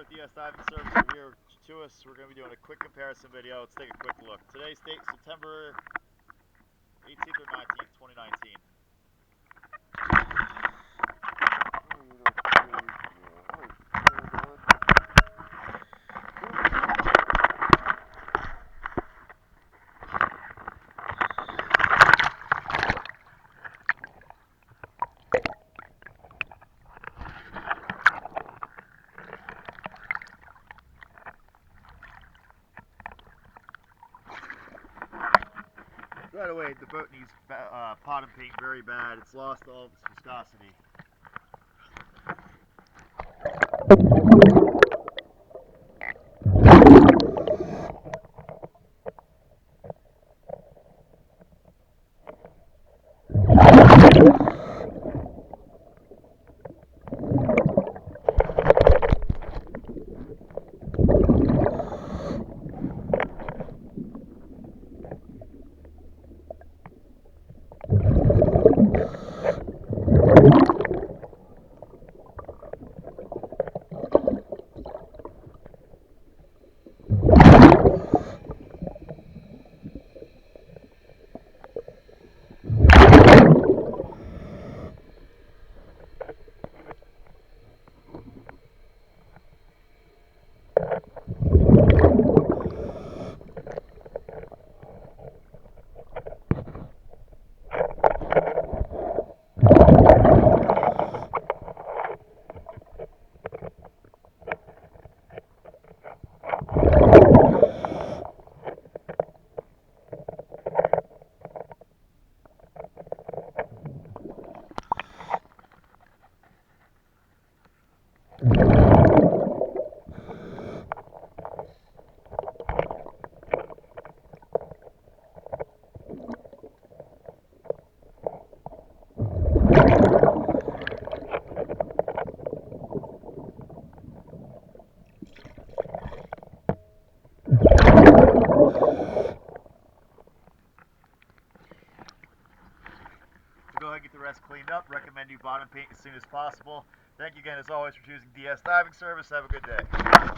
at DS Diving Service. We're here at Gitous. We're going to be doing a quick comparison video. Let's take a quick look. Today's date, September 18th or 19th, 2019. Right away, the boat needs pot and paint very bad. It's lost all of its viscosity. To go ahead and get the rest cleaned up, recommend you bottom paint as soon as possible. Thank you again, as always, for choosing DS Diving Service. Have a good day.